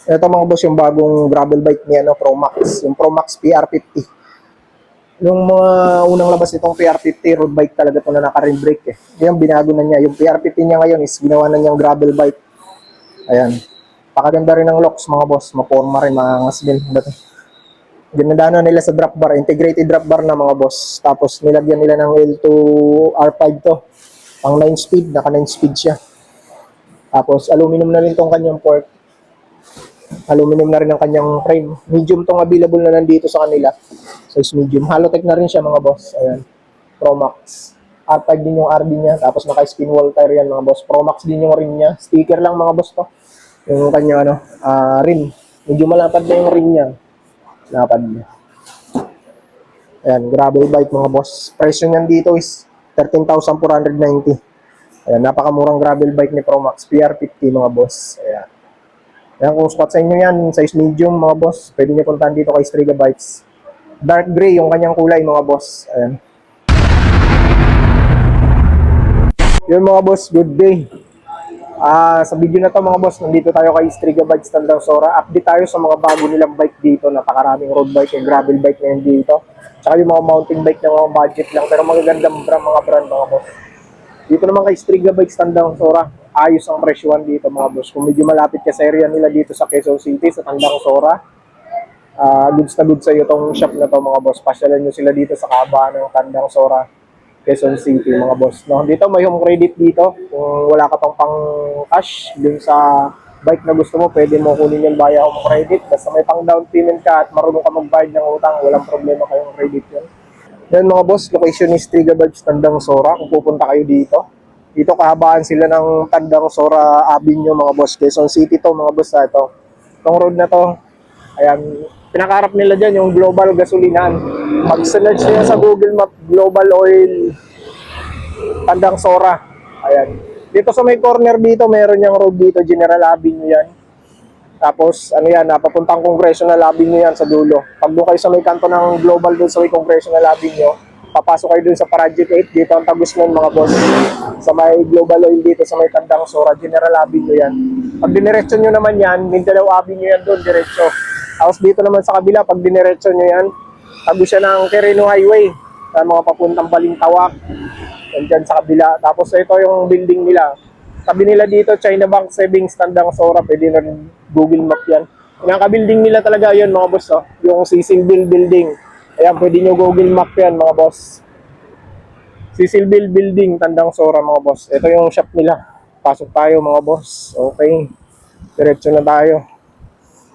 Ito mga boss yung bagong gravel bike ni Pro Max, yung Pro Max PR50. Yung mga unang labas nitong PR50, road bike talaga ito na naka-rim brake eh. Yung binago na niya. Yung PR50 niya ngayon is ginawa na niyang gravel bike. Ayan. Pakaganda rin ng locks mga boss. Maporma rin, maangas din. Ginadaan na nila sa drop bar. Integrated drop bar na mga boss. Tapos nilagyan nila ng L2 R5 to. Pang 9 speed. Naka 9 speed siya. Tapos aluminum na rin tong kanyang fork. Aluminum na rin ang kanyang frame. Medium tong available na nandito sa kanila. Size medium. Halotech na rin siya mga boss. Ayan. Pro Max. R5 din yung RD niya. Tapos naka-spin wall tire yan mga boss. Pro Max din yung rim niya. Sticker lang mga boss to. Yung kanya rim. Medyo malapad na yung rim niya. Lapad niya. Ayan. Gravel bike mga boss. Presyo niyan dito is 13,490. Ayan. Napakamurang gravel bike ni Pro Max. PR50 mga boss. Ayan. Ayan, kung spot sa inyo yan, size medium mga boss, pwede nyo puntahan dito kay Striga Bikes. Dark gray yung kanyang kulay mga boss. Ayan. Yun mga boss, good day. Sa video na to mga boss, nandito tayo kay Striga Bikes Tandang Sora. Update tayo sa mga bago nilang bike dito. Napakaraming road bike and gravel bike na yun dito. Tsaka yung mga mountain bike na mga budget lang, pero magagandang mga brand mga boss. Dito naman kay Striga Bikes Tandang Sora, ayos ang presyuan dito mga boss. Kung medyo malapit ka sa area nila dito sa Quezon City, sa Tandang Sora, goods na goods sa iyo tong shop na to mga boss. Pasyalan nyo sila dito sa kahabaan ng Tandang Sora, Quezon City mga boss. No? Dito may home credit dito. Kung wala ka tong pang cash dun sa bike na gusto mo, pwede mo kunin yung via home credit. Basta may pang down payment ka at marunong ka magbayad ng utang, walang problema kayong credit yun. Yan mga boss, location is Striga Bikes Tandang Sora. Kung pupunta kayo dito kahabaan sila ng Tandang Sora Avenue mga boss. Quezon City to mga boss. Ito. Itong road na to, ayan, pinakaharap nila dyan yung Global Gasolinahan. Pag search nyo sa Google Map, Global Oil Tandang Sora. Ayan. Dito sa may corner dito, meron yung road dito, General Avenue yan. Tapos, papuntang Congressional Avenue yan sa dulo. Pag doon kayo sa may kanto ng Global doon sa may Congressional Avenue, papasok kayo doon sa Project 8, dito ang Tagusman mga boss. Sa may Global Oil dito, sa may Tandang Sora, General Avenue yan. Pag diniretso nyo naman yan, Mindanao Avenue yan doon, diretso. Tapos dito naman sa kabila, pag diniretso nyo yan, tago siya ng Quirino Highway, sa mga papuntang Balintawak. Yan dyan sa kabila. Tapos ito yung building nila. Sabi nila dito, China Bank Savings Tandang Sora, pwede na rin Google Map yan. Yung ka-building nila talaga yun mga boss, oh. Yung Cecil Bill Building. Ayan, pwede nyo Google Map yan mga boss. Cecil Bill Building, Tandang Sora mga boss. Ito yung shop nila. Pasok tayo mga boss. Okay. Diretso na tayo.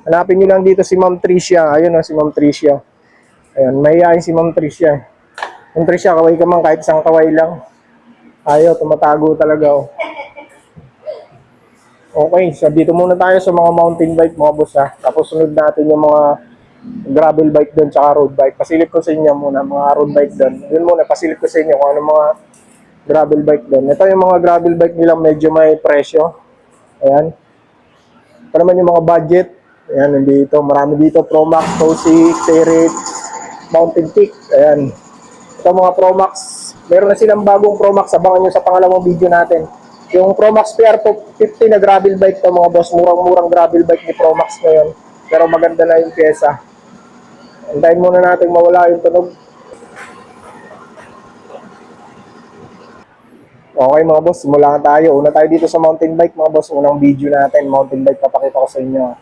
Hanapin nyo lang dito si Ma'am Tricia. Ayun si Ma'am Tricia. Ayan, mahihayin si Ma'am Tricia. Ma'am Tricia, kaway ka man kahit isang kaway lang. Ayaw, tumatago talaga oh. Okay, so dito muna tayo sa mga mountain bike mga boss ha. Tapos sunod natin yung mga gravel bike doon tsaka road bike. Pasilip ko sa inyo muna mga road bike doon. Yun muna, pasilip ko sa inyo kung ano mga gravel bike doon. Ito yung mga gravel bike nilang medyo may presyo. Ayan. Ito naman yung mga budget. Ayan, nandito. Marami dito. Pro Max, Pro 6, Series, Mountain Peak. Ayan. Ito mga Pro Max. Meron na silang bagong Pro Max. Abangan nyo sa pangalawang video natin. Yung Pro Max PR50 na gravel bike to mga boss, murang-murang gravel bike ni Pro Max ngayon. Pero maganda na yung pyesa. Antayin muna natin mawala yung tunog. Okay mga boss, simula tayo. Una tayo dito sa mountain bike mga boss. Unang video natin, mountain bike, papakita ko sa inyo.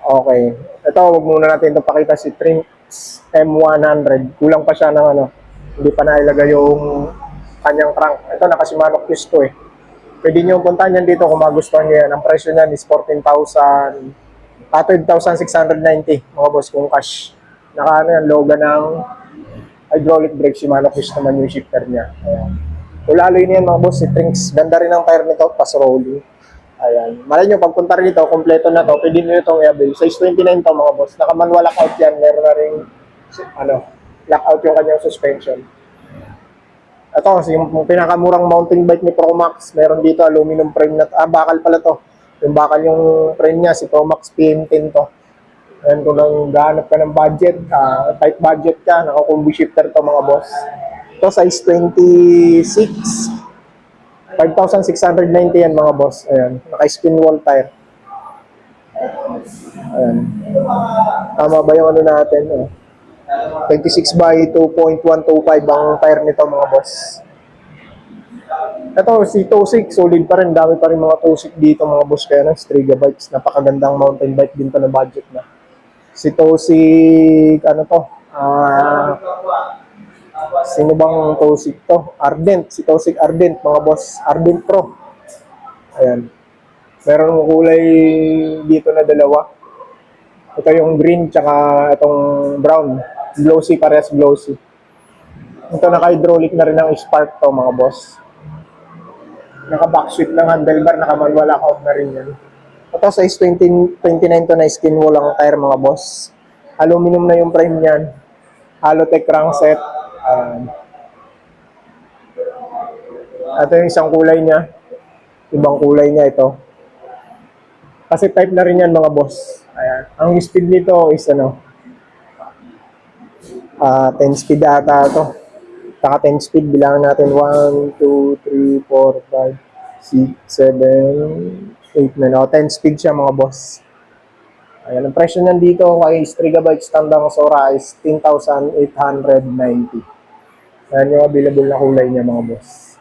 Okay. Ito, wag muna natin ito pakita si Trinx M100. Kulang pa siya ng hindi pa nailagay yung kanyang crank. Ito, naka-Shimano Q to eh. Pwede nyo puntahan yan dito kung magustuhan nyo yan. Ang presyo niyan is 12,690 mga boss kung cash. Naka logo ng hydraulic brake, Shimano Q naman yung shifter niya. Ayan. Ulaloy niyan mga boss, si Trinx. Ganda rin ang tire nito, pas rolling. Ayan. Malay nyo, pagpunta rin dito, kompleto na to. Pwede nyo itong i-avail. Size 29 to mga boss. Naka-manual lockout yan. Meron na rin lockout yung kanyang suspension. Ito, yung pinakamurang mountain bike ni Pro Max, meron dito aluminum frame na bakal pala to. Yung bakal yung frame niya, si Pro Max PM10 to. Ayan, kung lang gahanap ka ng budget, tight budget ka, naka-combi shifter to mga boss. Ito, size 26. 5,690 yan mga boss. Ayan, naka-spin wall tire. Ayan. Tama ba yung ano natin? 26 by 2.125 ang tire nito mga boss. Ito, si Tosik, solid pa rin. Dami pa rin mga Tosik dito mga boss. Kaya ng Striga Bikes. Napakagandang mountain bike din to na budget na. Si Tosik, ano to? Sino bang Tosik to? Ardent. Si Tosik Ardent, mga boss. Ardent Pro. Ayan. Meron kulay dito na dalawa. Ito yung green, tsaka itong brown. Glossy, parehas glossy. Ito naka-hydraulic na rin ang spark to mga boss. Naka-backsweep ng handlebar, naka-manual lockout na rin yan. Ito size 29 to na skin wall ang tire mga boss. Aluminum na yung frame niyan. Halotech crankset. Ito yung isang kulay niya. Ibang kulay niya ito. Kasi type na rin yan mga boss. Ayan. Ang speed nito is 10 speed ata ito. Saka 10 speed, bilangan natin 1, 2, 3, 4, 5, 6, 7, 8, 9. 10 speed siya mga boss. Ayan, ang presyo niyan dito kay Striga Bikes Tandang Sora is 10,890. Ayan yung available na kulay niya mga boss.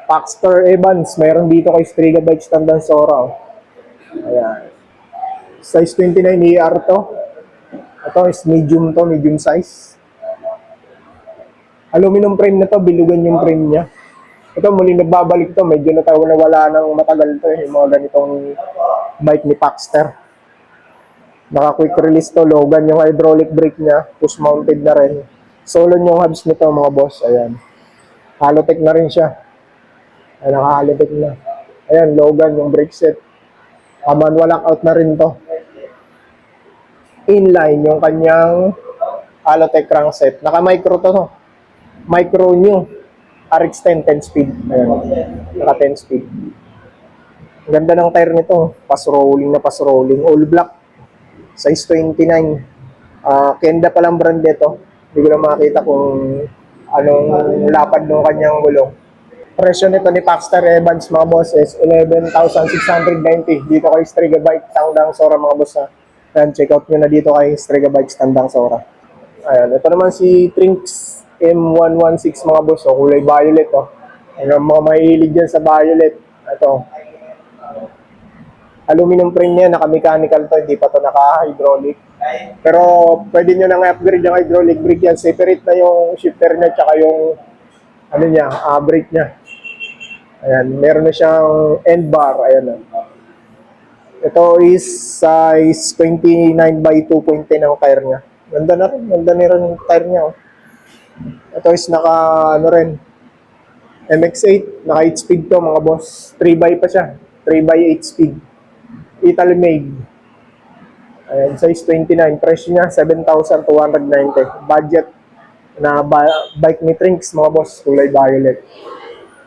Paxter Evans, mayroon dito kay Striga Bikes Tandang Sora. Ayan. Size 29 ER to. Ito is medium to, medium size. Aluminum frame na to, bilugan yung frame niya. Ito, muli nagbabalik to. Medyo nawala ng matagal to yung mga ganitong bike ni Paxter. Naka-quick release to, Logan yung hydraulic brake niya. Push mounted na rin. Solon yung hubs nito mga boss. Ayan. Halotech na rin siya. Ayan, naka-halotech na. Ayan, Logan yung brake set. Manual lockout na rin to. Inline yung kanyang Halotech crankset. Naka-micro to. Micro new RX10 10 speed. Ayan. Naka 10 speed. Ganda ng tire nito. Pass rolling na pass rolling. All black. Size 29. Kenda palang brand nito. Hindi ko lang makita kung anong lapad ng kanyang gulong. Presyo nito ni Paxter Evans mga boss is 11,690 dito kay Striga Bike Tandang Sora mga boss. Ayan, check out nyo na dito kay Striga Bikes Tandang Sora. Ayan, ito naman si Trinks M116 mga boss, kulay violet. Ang mga mahilig dyan sa violet. Ito. Aluminum frame niya, naka-mechanical to, hindi pa to naka-hydraulic. Pero pwede nyo nang upgrade yung hydraulic brake yan. Separate na yung shifter niya, tsaka yung ano niya, brake niya. Ayan, meron na siyang end bar. Ayan. Ito is size 29 by 2.10 ang tire niya. Ganda na rin yung tire niya. Ito is naka MX-8, naka 8 speed to mga boss. 3x pa siya. 3x8 speed. Italy made. Ayan, size 29. Presyo niya 7,290. Budget na bike ni Trinks mga boss. Kulay violet.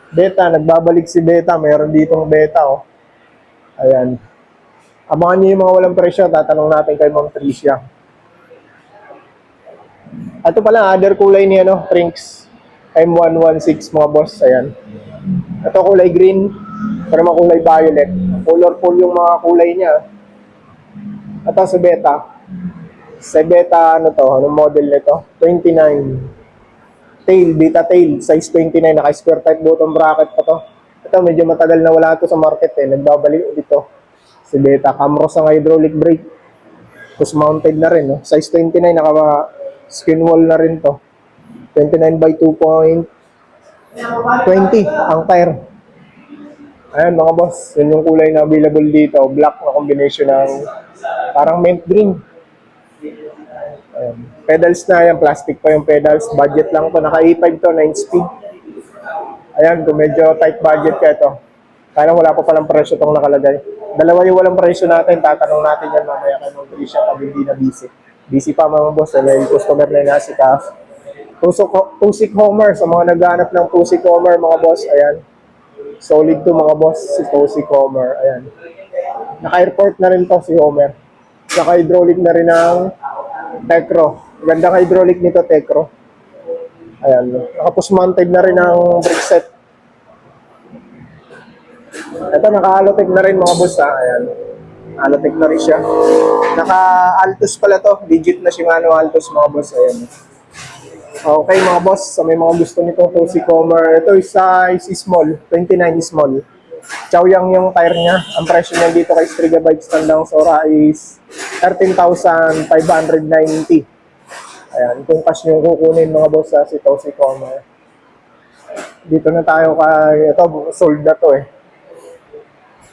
Beta, nagbabalik si Beta. Mayroon ditong Beta. Ayan. Abangan niyo yung mga walang presyo. Tatanong natin kay Ma'am Tricia. Ito pala, other kulay ni Trinks. M116 mga boss. Ayan. Ito kulay green, pero mga kulay violet. Colorful yung mga kulay niya. Ito si Beta. Si Beta, anong model nito? 29. Tail, Beta tail. Size 29. Naka-square type bottom bracket pa to. Ito, medyo matagal na wala ito sa market Nagbabalik dito. Si Beta. Camros ang hydraulic brake. Push mounted na rin. Size 29. Skin wall na rin to. 29 by 2.20 ang tire. Ayan mga boss, yun yung kulay na available dito. Black na combination ng parang mint green. Ayan. Pedals na yan, plastic pa yung pedals. Budget lang to, naka E5 to, 9 speed. Ayan, kung medyo tight budget ka ito. Kaya wala pa palang presyo itong nakalagay. Dalawa yung walang presyo natin, tatanong natin yan mamaya kay Ma'am Tricia pag hindi na busy. Busy pa mga boss, may customer na nasikas. Pusik Homer, sa mga naghahanap ng Pusik Homer mga boss, ayan. Solid to mga boss, si Pusik Homer, ayan. Naka-airport na rin to si Homer. Naka-hydraulic na rin ang Tecro. Gandang hydraulic nito, Tecro. Ayan. Naka-push mounted na rin ang brake set. Ito, naka-halotech na rin mga boss, ayan. Alotech na rin siya. Naka-Altos pala to. Legit na Shimano Altos mga boss. Ayan. Okay mga boss, sa may mga gusto nitong Tosi Comer, ito is size small, 29 small. Chowyang yung tire niya. Ang presyo niya dito kay Striga Bikes Tandang Sora is 13,590. Ayan, kung cash nyo kukunin mga boss sa si Tosi Comer. Dito na tayo kay, ito, sold na to eh.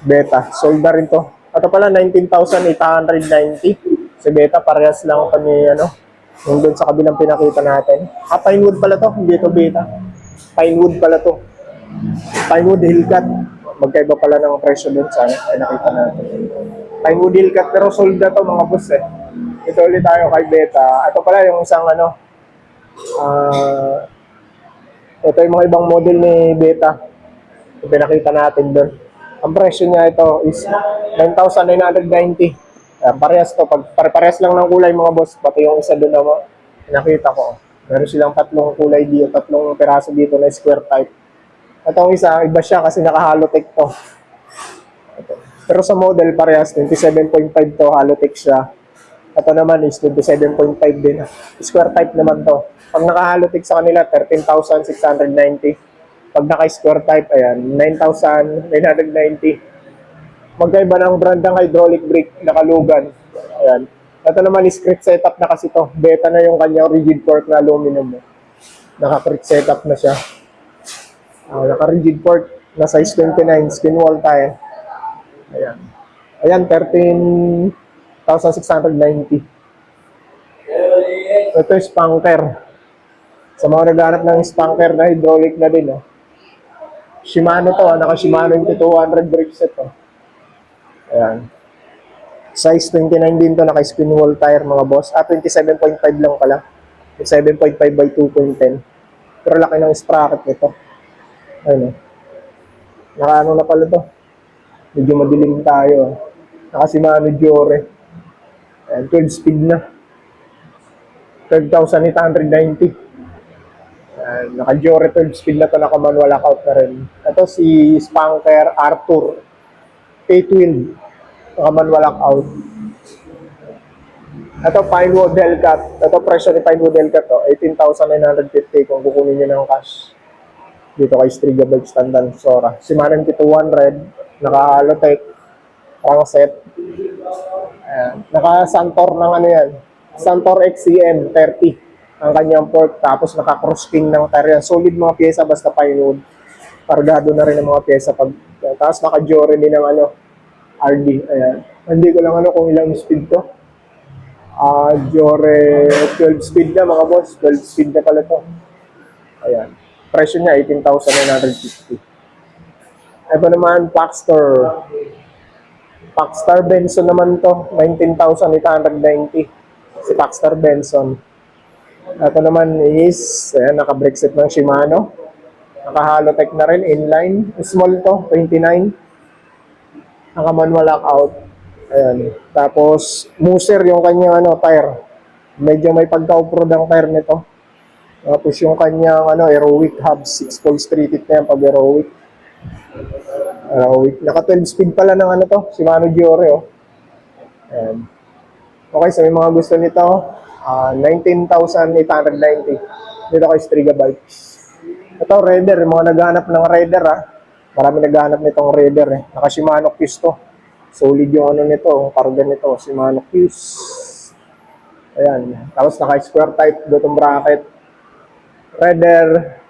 Beta, sold na rin to. Ito pala, 19,890. Si Beta, parehas lang kami, yung doon sa kabilang pinakita natin. Pinewood pala to, hindi to Beta. Pinewood pala to. Pinewood Hillcat. Magkaiba pala ng presyo doon sa ay nakita natin. Pinewood Hillcat, pero sold na to mga boss eh. Ito ulit tayo kay Beta. Ito pala yung isang ito yung mga ibang model ni Beta. Yung pinakita natin doon. Ang presyo niya ito is 9,990. Parehas to. Parehas lang ng kulay mga boss. Pati yung isa doon na nakita ko. Meron silang tatlong kulay dito, tatlong peraso dito na square type. Itong isa, iba siya kasi naka-Halotech to. Ito. Pero sa model parehas, 27.5 to, Halotech siya. Ito naman is 27.5 din. Square type naman to. Pag naka-Halotech sa kanila, 13,690. Pag naka-square type, ayan, 9,990. Magkaiba ng brand ng hydraulic brake, nakalugan. Ayan. Ito naman is crit setup na kasi to. Beta na yung kanyang rigid fork na aluminum. Naka-crit setup na siya. Naka-rigid fork na size 29, skin wall tire. Ayan. Ayan, 13,690. Ito is spanker. Sa mga naghanap ng spanker na hydraulic na din. Shimano to, naka-Shimano yung 200 brake set. Ayan. Size 29 din to, naka-skin wall tire mga boss. 27.5 lang pala. 7.5 by 2.10. Pero laki ng sprocket nito. Ayun. Naka-ano na pala to. Medyo madilim tayo. Naka-Shimano Jore. Ayan, 12 speed na. 12,890. Naka-Jore 12 speed na to, naka-manual lockout na rin. Ito si Spanker Arthur K12, naka-manual lockout. Ito Pinewood Hellcat. Ito presyo ni Pinewood Hellcat to, 18,950 kung kukunin nyo ng cash. Dito kay Striga Bikes Tandang Sora. Shimano MT200, naka-Halotech, set. Naka-Santor ng yan. Santor XCM 30. Ang kanyang fork, tapos naka-cross king ng tire yan. Solid mga pyesa, basta Pinewood. Kargado na rin ang mga pyesa. Tapos naka-Jore din ng RD. Ayan. Hindi ko lang kung ilang speed to. Jore 12 speed na mga boss. 12 speed na pala to. Ayan. Presyo niya, 18,950. Ito naman, Paxtor. Paxtar Benson naman to. 19,890. Si Paxtar Benson. Ito naman is, ayan, naka-brake set ng Shimano. Naka-Halotech na rin, inline. Small to, 29. Naka-manual lockout. Ayan. Tapos, Moser yung kanyang tire. Medyo may pagka-off-road ang tire nito. Tapos yung kanyang Aerowick hubs, 6-pole street it na yan pag Aerowick. Naka-12 speed pala ng to, Shimano Jore. Ayan. Okay, so may mga gusto nito. 19,890 dito kay Striga Bikes. Ito, Raider. Yung mga naghanap ng Raider, marami naghanap nitong Raider. Naka-Shimano Qs to. Solid yung nito, karga nito. Shimano Qs. Ayan. Tapos naka-square type, bottom bracket. Raider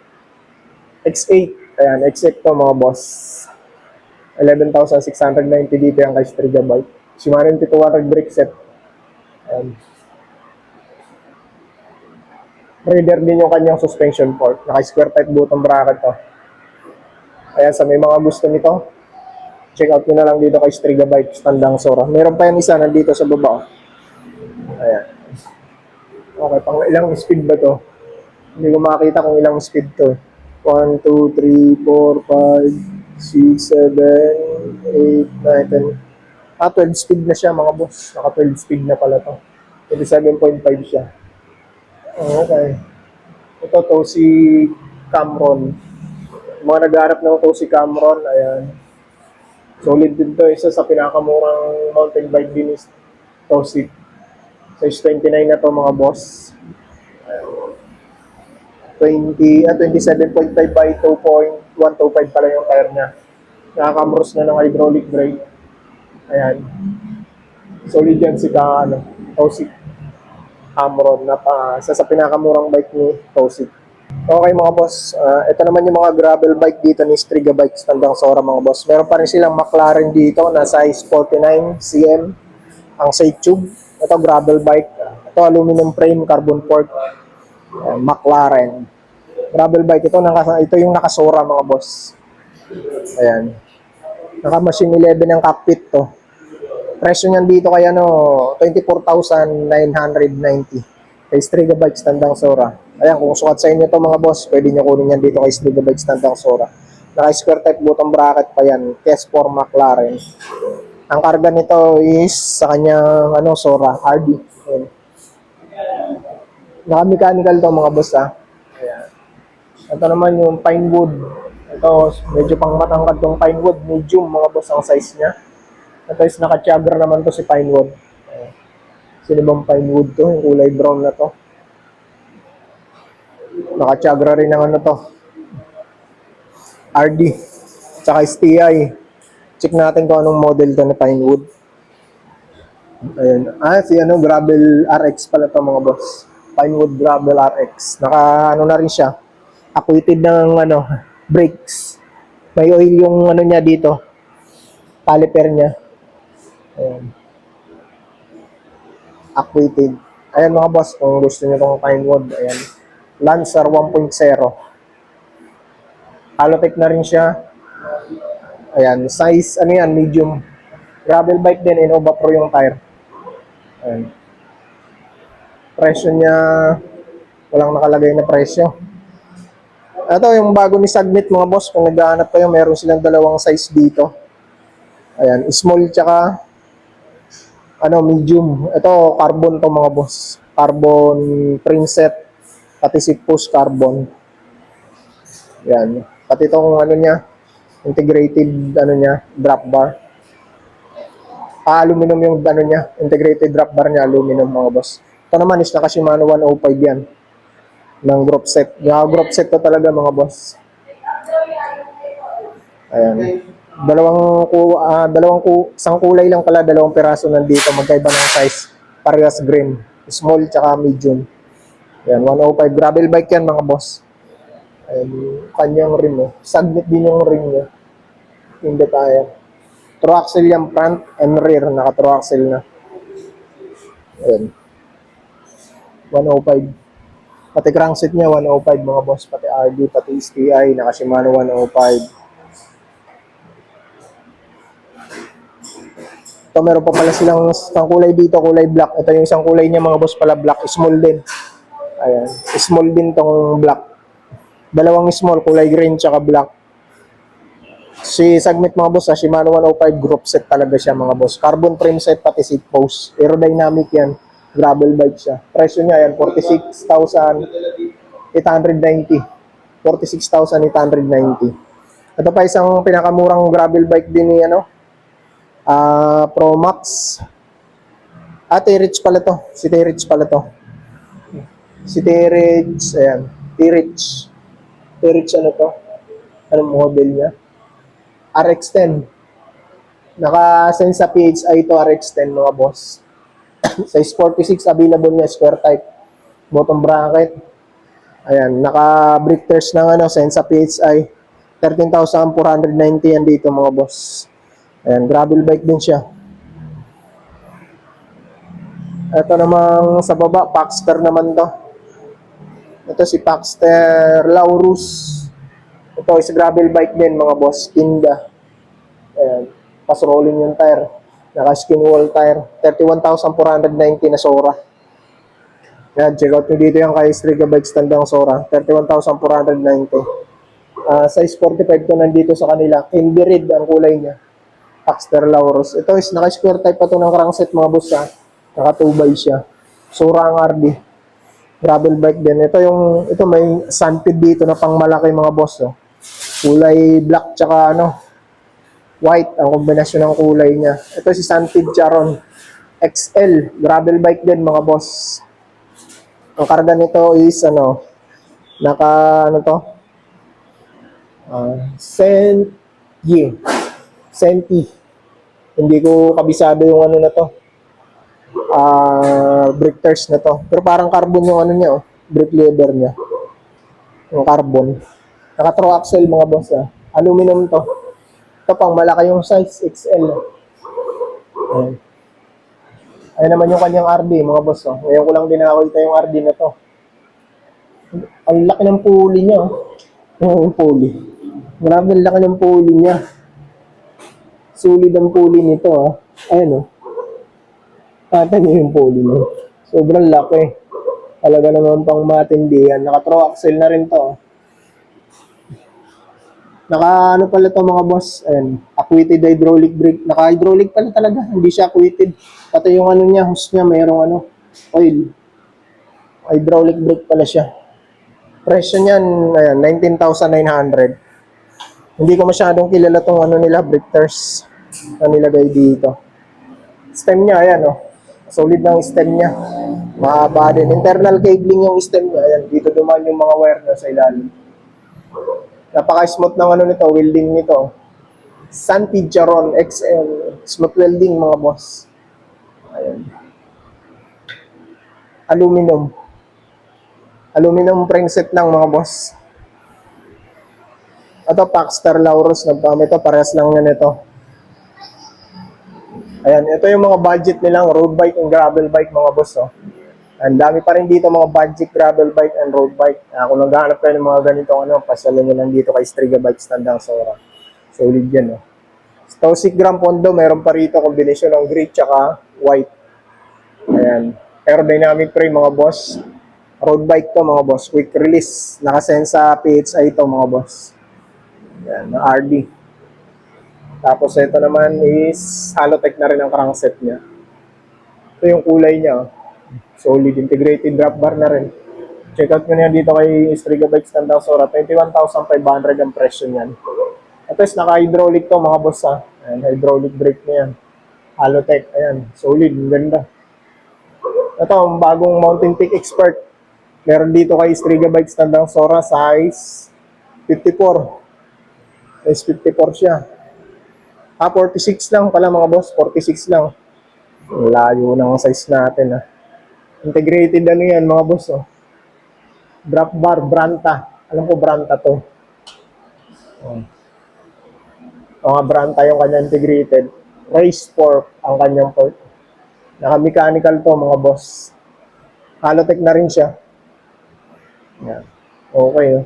X8. Ayan, X8 to mga boss. 11,690 dito yung kay Striga Bike. Shimano MT200 brake set. Ayan. Raider din yung kanyang suspension fork. Naka-square type bottom bracket to. Ayan, sa may mga gusto nito, check out nyo na lang dito kay Striga Bikes Tandang Sora. Meron pa yan isa nandito sa baba. Ayan. Okay, pang ilang speed ba to? Hindi ko makakita kung ilang speed to. 1, 2, 3, 4, 5, 6, 7, 8, 9, 10. 12 speed na siya mga boss. Naka 12 speed na pala to. 27.5 siya. Okay. Ito to si Camron. Mga nagharap ng to si Camron. Ayan. Solid din to, isa sa pinakamurang mountain bike din is Tosit. Size 29 na to mga boss. 27.5 by 2.125 pala yung tire niya. Nakakamros na ng hydraulic brake. Ayan. Solid yan si Tosit Amron na isa sa pinakamurang bike ni Tosit. Okay mga boss, ito naman yung mga gravel bike dito ni Striga Bikes Tandang Sora mga boss. Meron pa rin silang McLaren dito na size 49 cm ang side tube. Ito gravel bike. Ito aluminum frame, carbon fork. McLaren. Gravel bike ito yung nakasora mga boss. Ayan. Naka machine 11 ang cockpit to. Presyo niyan dito kay 24,990. Kay Striga Bikes Tandang Sora. Ayan, kung sukat sa inyo to mga boss, pwede nyo kunin yan dito kay Striga Bikes Tandang Sora. Naka-square type button bracket pa yan. Case for McLaren. Ang karga nito is sa kanyang Sora, RD. Ayan. Naka-mechanical to mga boss ha. Ayan. Ito naman yung pine wood. Ito, medyo pang matangkad tong pine wood. Medium mga boss ang size niya. Ito is naka-chagger naman to si pine wood. Sino bang pine wood to? Yung kulay brown na to. Naka-chagra rin ng to. RD. Tsaka STI. Check natin kung anong model to na Pinewood. Ayun. Si Gravel RX pala to mga boss. Pinewood Gravel RX. Naka na rin siya. Acquitted ng brakes. May oil yung niya dito. Caliper niya. Ayun. Acquitted. Ayan mga boss, kung gusto niyo tong Pinewood, ayan. Lancer 1.0. Halotech na rin siya. Ayan, size, medium. Gravel bike din, Innova Pro yung tire. Ayan. Presyo niya, walang nakalagay na presyo. Ito, yung bago ni Sagmit mga boss, kung naghahanap kayo, meron silang dalawang size dito. Ayan, small tsaka medium. Ito, carbon to mga boss. Carbon frame set, pati seat post carbon. Yan. Pati itong niya, integrated drop bar. Aluminum yung niya, integrated drop bar niya, aluminum mga boss. Ito naman is naka Shimano 105 yan. Ng group set. Yung group set to talaga mga boss. Ayan. Isang kulay lang pala, dalawang piraso nandito, magkaiba ng size. Parehas green, small tsaka medium. Yan, 105 gravel bike yan mga boss. Ayan, kanyang rim Sagmit din yung rim niya. Hindi tayo. True axle yan, front and rear, naka true axle na. Ayan. 105. Pati crankset niya 105 mga boss, pati RD, pati STI, naka Shimano 105. Ito, meron pa pala silang isang kulay dito, kulay black. Ito yung isang kulay niya mga boss pala, black. Small din. Ayan. Small din tong black. Dalawang small, kulay green tsaka black. Si Sagmit mga boss, Shimano 105 group set talaga siya mga boss. Carbon frame set pati seat post. Aerodynamic yan. Gravel bike siya. Presyo niya yan, 46,890. 46,890. Ito pa isang pinakamurang gravel bike din ni Pro Max. T-Rich pala to. Si T-Rich pala to. Si T-Rich, ayan. T-Rich. T-Rich to? Anong model niya? RX-10. Naka-send sa PHI to RX-10 mga boss. Size 46 available niya, square type. Bottom bracket. Ayan, naka-breakers ng send sa PHI. 13,490 yan dito mga boss. Ayan, gravel bike din siya. Ito namang sa baba, Paxter naman to. Ito si Paxter Laurus. Ito is gravel bike din mga boss, Kinda. Ayan, pass rolling yung tire. Naka-skin wall tire. 31,490 na Sora. Ayan, check out nyo dito yung kay Striga Bikes Tandang Sora. 31,490. Size 45 to nandito sa kanila. Candy red ang kulay niya. Paxter Laurus. Ito is naka-square type pa to ng crankset mga boss ha. Naka 2x siya. Sora ang RD. Gravel bike din. Ito may sandpit dito na pang malaki mga boss. Kulay black tsaka white ang kombinasyon ng kulay niya. Ito si Santid Charon XL, gravel bike din mga boss. Ang karga nito is naka ano to? Senti. Senti. Hindi ko kabisado yung ano na to. Brick na to. Pero parang carbon yung ano niya, oh. Brick leather niya. Yung carbon. Naka throw axle mga boss, ah. Aluminum to. Ito pang malaki yung size, XL. Ayan. Ayan naman yung kanyang RD, mga boss, oh. Ngayon ko lang din nakakita yung RD na to. Ang laki ng pulley niya, oh. Yung pulley. Grabe, ang laki ng pulley niya. Sulit ang pulley nito, ah. Ayan, oh. Kata niyo yung pulley niya. Sobrang laki. Talaga naman pang matindihan. Naka-throw axle na rin to, oh. Naka ano pala to mga boss, ayan, acquitted hydraulic brake. Naka hydraulic pala talaga, hindi siya acquitted. Pati yung ano niya, hose niya, mayroong oil. Hydraulic brake pala siya. Presyo niyan, ayan, 19,900. Hindi ko masyadong kilala tong nila, Brickers na nilagay dito. Stem niya, ayan, oh. Solid ng stem niya. Mahaba din. Internal cabling yung stem niya. Ayan, dito dumaan yung mga wire na sa ilalim. Napaka-smooth ng nito, welding nito. Santid Charon XL. Smooth welding mga boss. Ayan. Aluminum. Aluminum frame set lang mga boss. Ito, Paxter Laurus. Ito, parehas lang na nito. Ayan, ito yung mga budget nilang road bike and gravel bike mga boss. Oh. Ang dami pa rin dito mga budget gravel bike and road bike. Kung naghahanap kayo ng mga ganitong pasyalan nyo lang dito kay Striga Bikes Tandang Sora. Solid yan, oh. Stosic Gram Pondo, meron pa rito kombinasyon ng gray tsaka white. Ayan. Aerodynamic frame mga boss. Road bike to mga boss. Quick release. Nakasense sa PHI to mga boss. Ayan, RD. Tapos ito naman is Halotech na rin ang crankset niya. Ito yung kulay niya, oh. Solid integrated drop bar na rin. Check out nyo na yan dito kay Striga Bikes Tandang Sora. 21,500 ang presyo niyan. At least naka-hydraulic to mga boss, ha. Ayan, hydraulic brake na yan. Halotech, ayan. Solid, ganda. Ito, ang bagong Mountain Peak Expert. Meron dito kay Striga Bikes Tandang Sora, size 54. Size 54 siya. 46 lang pala mga boss, 46 lang. Layo ng size natin, ha. Integrated yan mga boss, oh. Drop bar, Branta. Alam ko Branta to. Oh. Mga Branta yung kanya integrated. Race fork ang kanyang port. Naka-mechanical to mga boss. Halotech na rin siya. Yan. Okay, oh.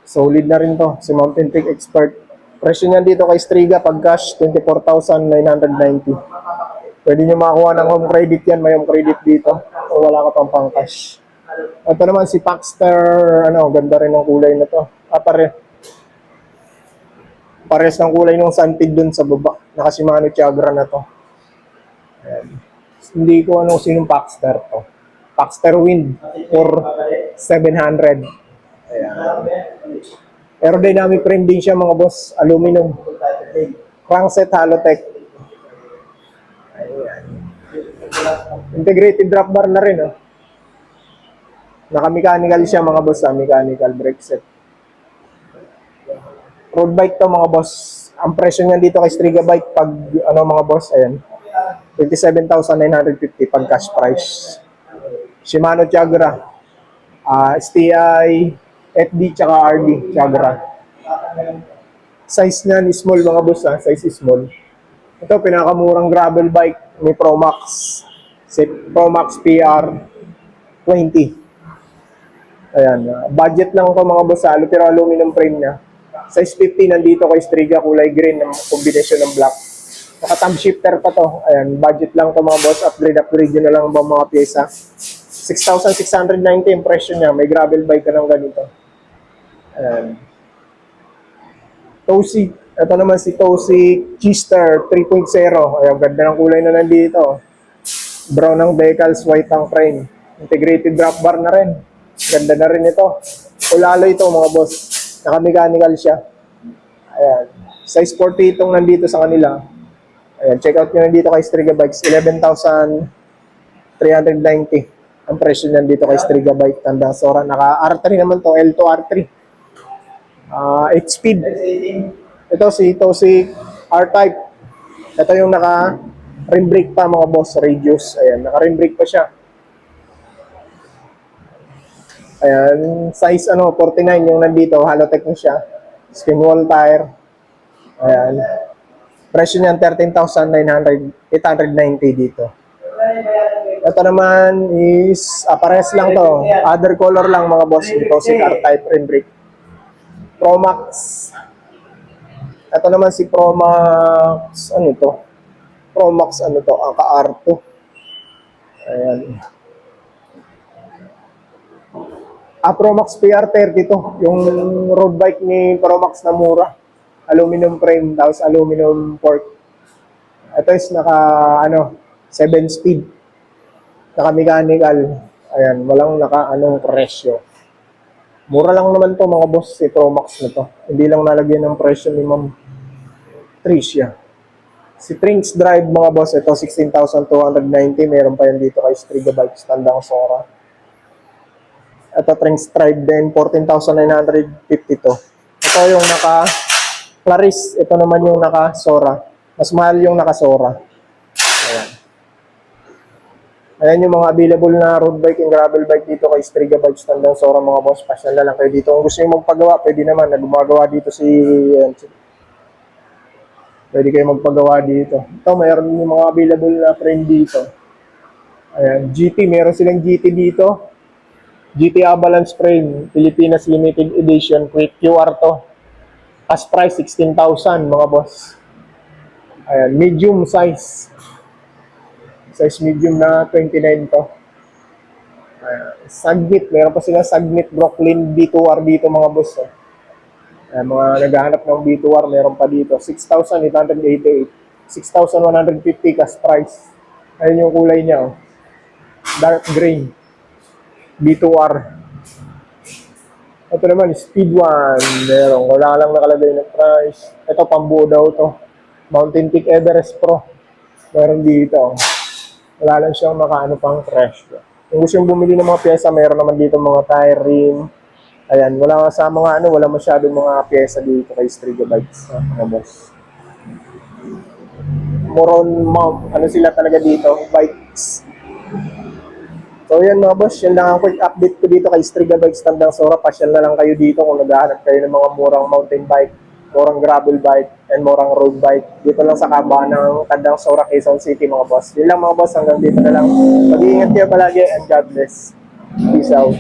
Solid na rin to. Si Mountain Peak Expert. Presyo niyan dito kay Striga pag cash, 24,990. Pwede nyo makakuha ng home credit yan. May home credit dito. O wala ka pang cash. Ito naman si Paxter. Ganda rin ng kulay na to. Pares ng kulay ng Santid dun sa baba. Naka Shimano Tiagra na to. Ayan. Hindi ko sinong Paxter to. Paxter Wind for 700. Ayan. Aerodynamic frame din siya mga boss. Aluminum. Crankset Halotech. Ayan. Integrated drop bar na rin, oh. Naka-mechanical siya mga boss, mechanical brake set. Road bike to mga boss. Ang presyo niyan dito kay Striga Bike pag mga boss, ayan. 27,950 pag cash price. Shimano Tiagra. STI, FD tsaka RD Tiagra. Size niyan is small mga boss, size is small. Ito, pinakamurang gravel bike ni Promax. Si Promax PR 20. Ayan. Budget lang ito mga boss, pero aluminum frame niya. Size 50 nandito kay Striga, kulay green ng kombinasyon ng black. Naka-thumb shifter pa to. Ayan, budget lang ito mga boss. Upgrade nyo lang ba mga pyesa. 6,690 yung presyo niya. May gravel bike ka ng ganito. Ayan. Tosi. Ito naman si Tosi Chister 3.0. Ayan, ganda ng kulay na nandito. Brown ang decals, white ang frame. Integrated drop bar na rin. Ganda na rin ito. Ulalo ito mga boss. Naka-mechanical siya. Ayan. Size 40 itong nandito sa kanila. Ayan, check out nyo nandito kay Striga Bikes. 11,390 ang presyo niyan dito kay Striga Bike Tandang Sora. Naka R3 naman to, L2 R3. 8 speed. Ito si R-Type. Ito yung naka rim brake pa mga boss, radius. Ayan, naka rim brake pa siya. Ayan, size 49 yung nandito, Halotech na siya. Skin wall tire. Ayan. Presyo niyan 13,890 dito. Ito naman is pares lang to. Other color lang mga boss. Ito si R-Type rim brake. Promax. Ito naman si Promax, ano to? Promax, ano to? Ang ka-R2. Ayan. Promax PR30 to. Yung road bike ni Promax na mura. Aluminum frame, tapos aluminum fork. Ito is naka, 7 speed. Naka-mechanical. Ayan, walang presyo. Mura lang naman to mga boss, si Promax na to. Hindi lang nalagyan ng presyo ni Ma'am Tricia. Si Trinks Drive mga boss, ito 16,290. Meron pa yan dito kay Striga Bikes Tandang Sora. Ito Trinks Drive din, 14,950 to. Ito yung naka Claris. Ito naman yung naka Sora. Mas mahal yung naka Sora. Ayan. Ayan yung mga available na road bike and gravel bike dito kay Striga Bikes Tandang Sora mga boss. Pasyal na lang kayo dito. Kung gusto nyo magpagawa, pwede naman. Gumagawa dito pwede kayo magpagawa dito. Ito, mayroon yung mga available na frame dito. Ayan, GT. Meron silang GT dito. GT Avalanche frame. Pilipinas Limited Edition. Quick QR to. Cash price, 16,000 mga boss. Ayan, medium size. Size medium na 29 to. Sagnit. Meron pa sila Sagnit Brooklyn B2R dito mga boss. Mga naghahanap ng B2R, meron pa dito. 6,888. 6,150 cash price. Ayun yung kulay niya. Oh. Dark gray. B2R. Ito naman, Speed 1. Meron. Wala lang nakalagay na price. Ito, pambuo daw to. Mountain Peak Everest Pro. Meron dito. Wala lang siyang pang presyo. Kung gusto yung bumili ng mga pyesa, mayroon naman dito mga tire rim. Ayan, wala sa mga wala masyadong mga pyesa dito kay Striga Bikes. Mga boss. More on mount. Sila talaga dito? Bikes. So yan mga boss, yan lang ang quick update ko dito kay Striga Bikes Tandang Sora. Pasyal na lang kayo dito kung naghahanap kayo ng mga murang mountain bike, murang gravel bike, and murang road bike. Dito lang sa kabahan ng Tandang Sora, Quezon City mga boss. Yun lang mga boss, hanggang dito na lang. Mag-iingat kayo palagi and God bless. Peace out.